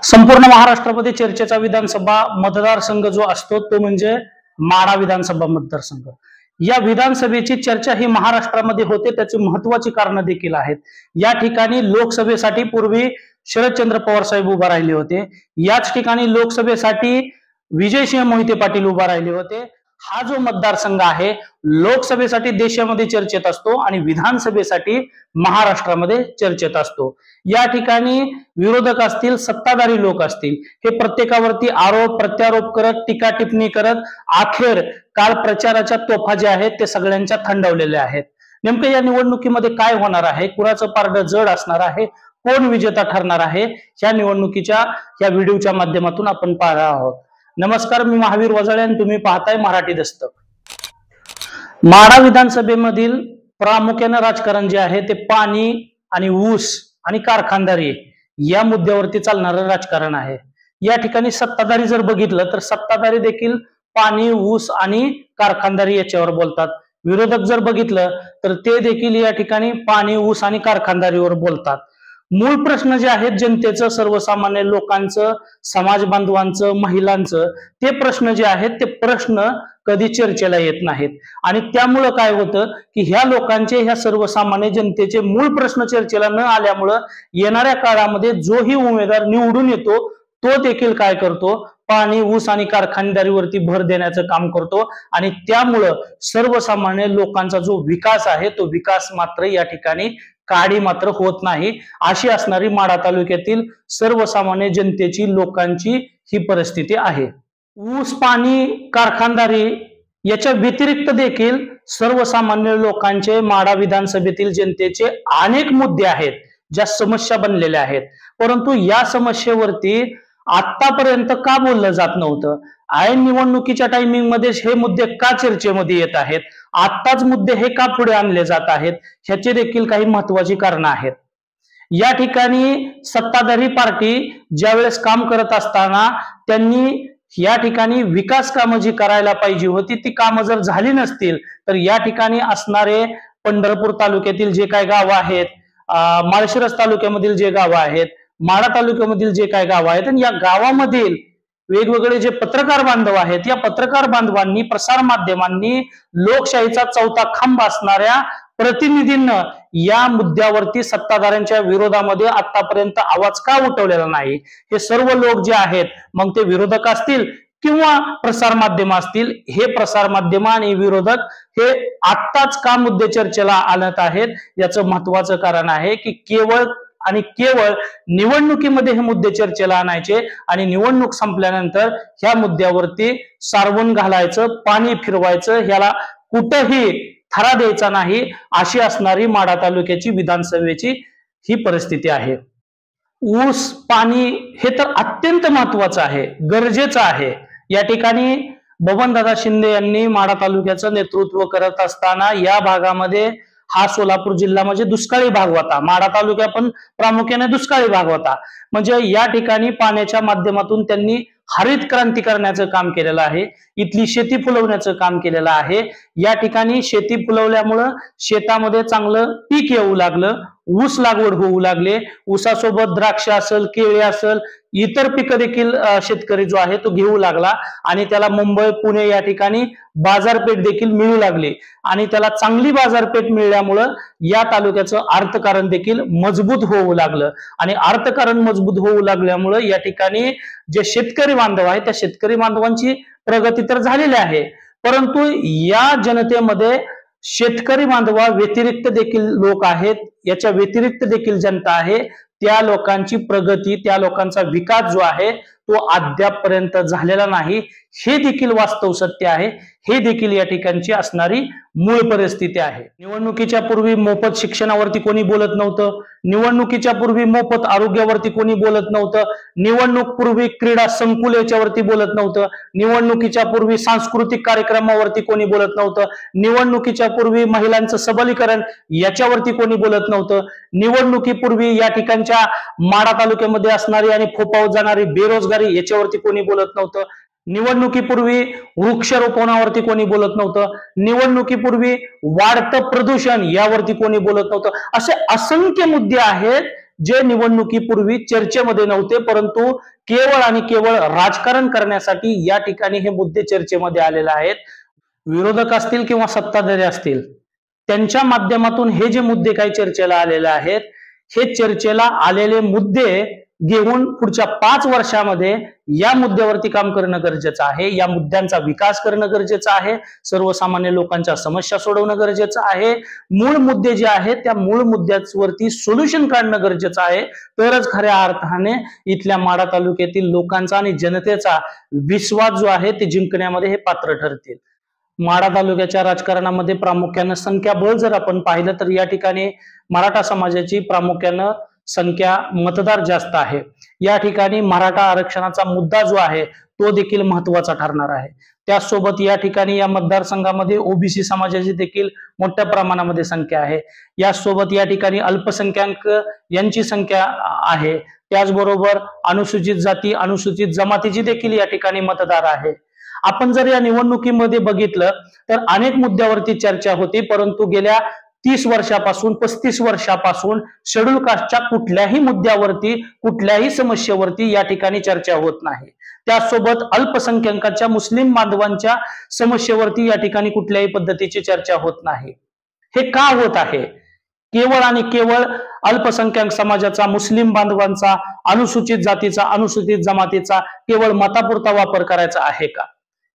संपूर्ण महाराष्ट्रामध्ये चर्चेचा विधानसभा मतदारसंघ जो असतो तो म्हणजे माढा विधानसभा मतदारसंघ। या विधानसभेची चर्चा ही महाराष्ट्रामध्ये होते, त्याची महत्वाची कारणं देखील आहेत। या ठिकाणी लोकसभेसाठी पूर्वी शरदचंद्र पवार साहेब उभा राहिले होते, याच ठिकाणी लोकसभेसाठी विजयसिंह मोहिते पाटील उभा राहिले होते। हा जो मतदारसंघ आहे लोकसभेसाठी देशामध्ये चर्चेत असतो आणि विधानसभेसाठी महाराष्ट्रामध्ये चर्चेत असतो। या ठिकाणी विरोधक असतील, सत्ताधारी लोक असतील, हे प्रत्येकावरती आरोप प्रत्यारोप करत, टीका टिप्पणी करत अखेर काल प्रचाराच्या तोफा ज्या आहेत ते सगळ्यांच्या थंडावलेल्या आहेत। नेमकं या निवडणुकीमध्ये काय होणार आहे, कुणाचं पारडं जड असणार आहे, कोण विजेता ठरणार आहे, या निवडणुकीच्या या व्हिडिओच्या माध्यमातून आपण पाहणार आहोत। नमस्कार, मी महावीर वजाळे आणि तुम्ही पाहताय मराठी दस्तक। माढा विधानसभेमधील प्रामुख्याने राजकारण जे आहे ते पाणी आणि ऊस आणि कारखानदारी या मुद्द्यावरती चालणारं राजकारण आहे। या ठिकाणी सत्ताधारी जर बघितलं तर सत्ताधारी देखील पाणी, ऊस आणि कारखानदारी याच्यावर बोलतात। विरोधक जर बघितलं तर ते देखील या ठिकाणी पाणी, ऊस आणि कारखानदारीवर बोलतात। मूळ प्रश्न जे आहेत जनतेचं, सर्वसामान्य लोकांचं, समाज बांधवांचं, महिलांचं, ते प्रश्न जे आहेत ते प्रश्न कधी चर्चेला येत नाहीत आणि त्यामुळे काय होतं की ह्या लोकांचे, ह्या सर्वसामान्य जनतेचे मूळ प्रश्न चर्चेला न आल्यामुळं येणाऱ्या काळामध्ये जोही उमेदवार निवडून येतो तो देखील काय करतो, पाणी, ऊस आणि कारखानदारीवरती भर देण्याचं काम करतो आणि त्यामुळं सर्वसामान्य लोकांचा जो विकास आहे तो विकास मात्र या ठिकाणी काडी मात्र होत नाही। अशी असणारी माढा तालुक्यातील सर्वसामान्य जनतेची, लोकांची ही परिस्थिती आहे। ऊस, पाणी, कारखानदारी याच्या व्यतिरिक्त देखील सर्वसामान्य लोकांचे, माढा विधानसभेतील जनतेचे अनेक मुद्दे आहेत ज्या समस्या बनलेल्या आहेत, परंतु या समस्येवरती आतापर्यंत का बोललं जात नव्हतं? ऐन निवडणुकीच्या टायमिंग मध्ये हे मुद्दे का चर्चेमध्ये येत आहेत? आत्ताच मुद्दे हे का पुढे आणले जात आहेत? ह्याचे देखील काही महत्वाची कारणं आहेत। या ठिकाणी सत्ताधारी पार्टी ज्यावेळेस काम करत असताना त्यांनी या ठिकाणी विकास कामं जी करायला पाहिजे होती ती कामं जर झाली नसतील तर या ठिकाणी असणारे पंढरपूर तालुक्यातील जे काही गावं आहेत, माळशिरस तालुक्यामधील जे गावं आहेत, माढा तालुक्यामधील जे काही गावं आहेत आणि या गावामधील वेगवेगळे जे पत्रकार बांधव आहेत, या पत्रकार बांधवांनी, प्रसार माध्यमांनी, लोकशाहीचा चौथा खांब असणाऱ्या प्रतिनिधींना या मुद्द्यावरती सत्ताधाऱ्यांच्या विरोधामध्ये आतापर्यंत आवाज का उठवलेला नाही? हे सर्व लोक जे आहेत, मग ते विरोधक असतील किंवा प्रसार माध्यम असतील, हे प्रसार माध्यम आणि विरोधक हे आत्ताच का मुद्दे चर्चेला आणत आहेत? याचं महत्वाचं कारण आहे की केवळ आणि केवळ निवडणुकीमध्ये हे मुद्दे चर्चेला आणायचे आणि निवडणूक संपल्यानंतर ह्या मुद्द्यावरती सारवून घालायचं, पाणी फिरवायचं, ह्याला कुठेही थरा द्यायचा नाही, अशी असणारी माढा तालुक्याची विधानसभेची ही परिस्थिती आहे। ऊस, पाणी हे तर अत्यंत महत्वाचं आहे, गरजेचं आहे। या ठिकाणी बबनदादा शिंदे यांनी माढा तालुक्याचं नेतृत्व करत असताना या भागामध्ये, हा सोलापूर जिल्हा म्हणजे दुष्काळी भाग होता, माढा तालुका पण प्रामुख्याने दुष्काळी भाग होता, म्हणजे या ठिकाणी पाण्याच्या माध्यमातून त्यांनी हरित क्रांती करण्याचं काम केलेलं आहे, इथली शेती फुलवण्याचं काम केलेलं आहे। या ठिकाणी शेती फुलवल्यामुळं शेतामध्ये चांगलं पीक येऊ लागलं, ऊस लागवड होऊ लागले, ऊसासोबत द्राक्ष असेल, केळी असेल, इतर पिकं देखील शेतकरी जो आहे तो घेऊ लागला आणि त्याला मुंबई, पुणे या ठिकाणी बाजारपेठ देखील मिळू लागली आणि त्याला चांगली बाजारपेठ मिळाल्यामुळं या तालुक्याचं अर्थकारण देखील मजबूत होऊ लागलं आणि अर्थकारण मजबूत होऊ लागल्यामुळं या ठिकाणी जे शेतकरी बांधव आहेत त्या शेतकरी बांधवांची प्रगती तर झालेली आहे, परंतु या जनतेमध्ये शेतकरी बांधवा व्यतिरिक्त देखील लोक आहेत, याच्या व्यतिरिक्त देखील जनता आहे, त्या लोकांची प्रगती, त्या लोकांचा विकास जो आहे तो अद्यापपर्यंत झालेला नाही, हे देखील वास्तव सत्य आहे, हे देखील या ठिकाणची असणारी मूळ परिस्थिती आहे। निवडणुकीच्या पूर्वी मोफत शिक्षणावरती कोणी बोलत नव्हतं, निवडणुकीच्या पूर्वी मोफत आरोग्यावरती कोणी बोलत नव्हतं, निवडणूक पूर्वी क्रीडा संकुल याच्यावरती बोलत नव्हतं, निवडणुकीच्या पूर्वी सांस्कृतिक कार्यक्रमावरती कोणी बोलत नव्हतं, निवडणुकीच्या पूर्वी महिलांचं सबलीकरण याच्यावरती कोणी बोलत नव्हतं, निवडणुकीपूर्वी या ठिकाणच्या माढा तालुक्यामध्ये असणारी आणि फोपावत जाणारी बेरोजगारी याच्यावरती कोणी बोलत नव्हतं, निवडणुकीपूर्वी वृक्षारोपणावरती कोणी बोलत नव्हतं, निवडणुकीपूर्वी वाढतं प्रदूषण यावरती कोणी बोलत नव्हतं। असे असंख्य मुद्दे आहेत जे निवडणुकीपूर्वी चर्चेमध्ये नव्हते, परंतु केवळ आणि केवळ राजकारण करण्यासाठी या ठिकाणी हे मुद्दे चर्चेमध्ये आलेले आहेत. विरोधक असतील किंवा सत्ताधारी असतील, त्यांच्या माध्यमातून हे जे मुद्दे काही चर्चेला आलेले आहेत, हे चर्चेला आलेले मुद्दे घेऊन पुढच्या 5 वर्षामध्ये या मुद्द्यावरती काम करणं गरजेचं आहे. या मुद्द्यांचा विकास करणं गरजेचं आहे. सर्वसामान्य लोकांच्या समस्या सोडवणं गरजेचं आहे. मूळ मुद्दे जे आहेत त्या मूळ मुद्द्यावरती सोल्युशन काढणं गरजेचं आहे. तरच खऱ्या अर्थाने इथल्या माढा तालुक्यातील लोकांचा आणि जनतेचा विश्वास जो आहे ते जिंकण्यामध्ये हे पात्र ठरतील. माढा तालुक्याच्या राजकारणामध्ये प्रामुख्यानं संख्याबळ जर आपण पाहिलं तर या ठिकाणी मराठा समाजाची प्रामुख्यानं संख्या मतदार जास्त आहे. या ठिकाणी मराठा आरक्षणाचा मुद्दा जो आहे तो देखील महत्वाचा ठरणार आहे. त्याचसोबत या ठिकाणी या मतदारसंघामध्ये ओबीसी समाजाची देखील मोठ्या प्रमाणामध्ये संख्या आहे. यासोबत या ठिकाणी अल्पसंख्याक यांची संख्या आहे. त्याचबरोबर अनुसूचित जाती अनुसूचित जमातीची देखील या ठिकाणी मतदार आहे. आपण जर या निवडणुकीमध्ये बघितलं तर अनेक मुद्द्यावरती चर्चा होती, परंतु गेल्या 30 वर्षापासून 35 वर्षापासून शेड्यूल कास्टच्या कुठल्याही मुद्द्यावरती कुठल्याही समस्येवरती या ठिकाणी चर्चा होत नाही. त्यासोबत अल्पसंख्याकांच्या मुस्लिम बांधवांच्या समस्येवरती या ठिकाणी कुठल्याही पद्धतीची चर्चा होत नाही. हे का होत आहे? केवळ आणि केवळ अल्पसंख्याक समाजाचा, मुस्लिम बांधवांचा, अनुसूचित जातीचा, अनुसूचित जमातीचा केवळ मतापुरता वापर करायचा आहे का?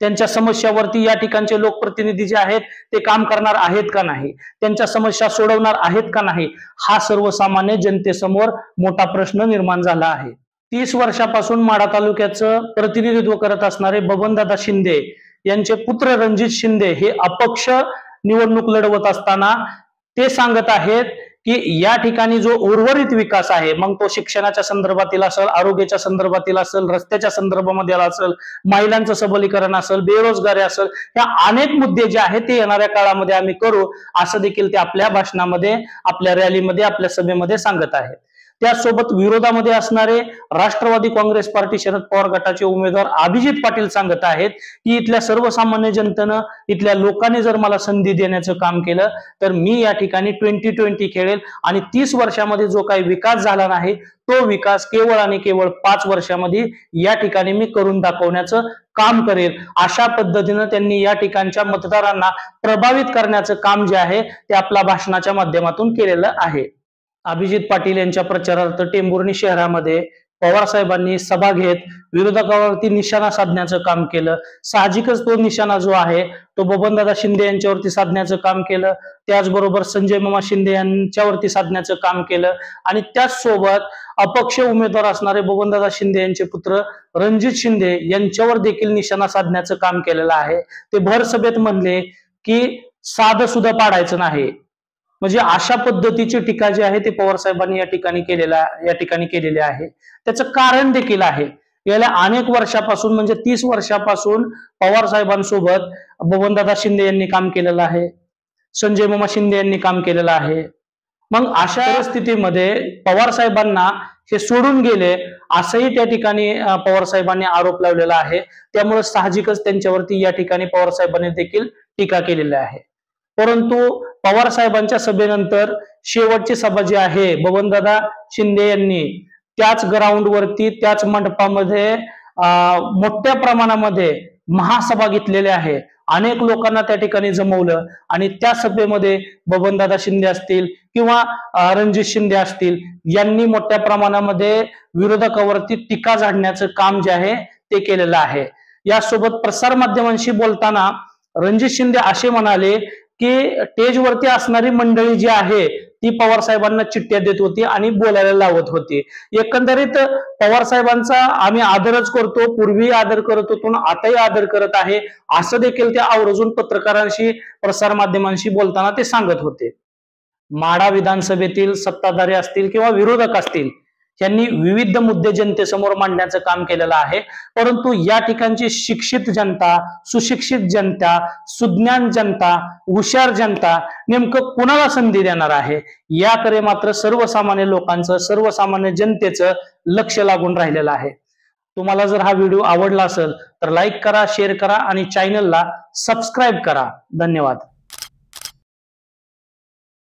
त्यांच्या समस्यावरती या ठिकाणचे लोकप्रतिनिधी जे आहेत ते काम करणार आहेत का नाही? त्यांच्या समस्या सोडवणार आहेत का नाही? हा सर्वसामान्य जनतेसमोर मोठा प्रश्न निर्माण झाला आहे. 30 वर्षापासून माढा तालुक्याचं प्रतिनिधित्व करत असणारे बबनदादा शिंदे यांचे पुत्र रणजित शिंदे हे अपक्ष निवडणूक लढवत असताना ते सांगत आहेत की या ठिकाणी जो उर्वरित विकास आहे, मग तो शिक्षणाच्या संदर्भातील असेल, आरोग्याच्या संदर्भातील असेल, रस्त्याच्या संदर्भामध्ये असेल, महिलांचं सबलीकरण असेल, बेरोजगारी असेल, या अनेक मुद्दे जे आहेत ते येणाऱ्या काळामध्ये आम्ही करू, असं देखील ते आपल्या भाषणामध्ये, आपल्या रॅलीमध्ये, आपल्या सभेमध्ये सांगत आहेत. त्यासोबत विरोधामध्ये असणारे राष्ट्रवादी काँग्रेस पार्टी शरद पवार गटाचे उमेदवार अभिजित पाटील सांगत आहेत की इथल्या सर्वसामान्य जनतेनं, इथल्या लोकांनी जर मला संधी देण्याचं काम केलं तर मी या ठिकाणी 2020 खेळेल आणि 30 वर्षामध्ये जो काही विकास झाला नाही तो विकास केवळ आणि केवळ 5 वर्षामध्ये या ठिकाणी मी करून दाखवण्याचं काम करेल. अशा पद्धतीनं त्यांनी या ठिकाणच्या मतदारांना प्रभावित करण्याचं काम जे आहे ते आपल्या भाषणाच्या माध्यमातून केलेलं आहे. अभिजित पाटील यांच्या प्रचारार्थ टेंभुर्णी शहरामध्ये पवार साहेबांनी सभा घेत विरोधकावरती निशाणा साधण्याचं काम केलं. साहजिकच तो निशाणा जो आहे तो बबनदादा शिंदे यांच्यावरती साधण्याचं काम केलं. त्याचबरोबर संजय मामा शिंदे यांच्यावरती साधण्याचं काम केलं आणि त्याचसोबत अपक्ष उमेदवार असणारे बबनदादा शिंदे यांचे पुत्र रणजित शिंदे यांच्यावर देखील निशाणा साधण्याचं काम केलेलं आहे. ते भर सभेत म्हणले की साधं सुद्धा पाडायचं नाही. म्हणजे अशा पद्धतीची टीका जी आहे ते पवार साहेबांनी या ठिकाणी केलेली आहे. त्याचं कारण देखील आहे. गेल्या अनेक वर्षापासून म्हणजे 30 वर्षापासून पवार साहेबांसोबत बबनदादा शिंदे यांनी काम केलेलं आहे, संजय मामा शिंदे यांनी काम केलेलं आहे. मग अशा परिस्थितीमध्ये पवार साहेबांना हे सोडून गेले असंही त्या ठिकाणी पवार साहेबांनी आरोप लावलेला आहे. त्यामुळे साहजिकच त्यांच्यावरती या ठिकाणी पवार साहेबांनी देखील टीका केलेली आहे. परंतु पवार साहेबांच्या सभेनंतर शेवटची सभा जी आहे बबनदादा शिंदे यांनी त्याच ग्राउंडवरती त्याच मंडपामध्ये मोठ्या प्रमाणामध्ये महासभा घेतलेली आहे. अनेक लोकांना त्या ठिकाणी जमवलं आणि त्या सभेमध्ये बबनदादा शिंदे असतील किंवा रणजित शिंदे असतील यांनी मोठ्या प्रमाणामध्ये विरोधकावरती टीका झाडण्याचं काम जे आहे ते केलेलं आहे. यासोबत प्रसार माध्यमांशी बोलताना रणजित शिंदे असे म्हणाले की स्टेजवरती असणारी मंडळी जी आहे ती पवार साहेबांना चिठ्ठ्या देत होती आणि बोलायला लावत होती. एकंदरीत पवार साहेबांचा आम्ही आदरच करतो, पूर्वी आदर करत होतो, आताही आदर करत आहे असं देखील ते आवर्जून पत्रकारांशी, प्रसार माध्यमांशी बोलताना ते सांगत होते. माढा विधानसभेतील सत्ताधारी असतील किंवा विरोधक असतील यांनी विविध मुद्दे जनतेसमोर मांडण्याचं काम केलेलं आहे. परंतु या ठिकाणची शिक्षित जनता, सुशिक्षित जनता, सुज्ञान जनता, हुशार जनता नेमकं कुणाला संधी देणार आहे याकडे मात्र सर्वसामान्य लोकांचं, सर्वसामान्य जनतेचं लक्ष लागून राहिलेलं आहे. तुम्हाला जर हा व्हिडिओ आवडला असेल तर लाईक करा, शेअर करा आणि चॅनलला सबस्क्राईब करा. धन्यवाद.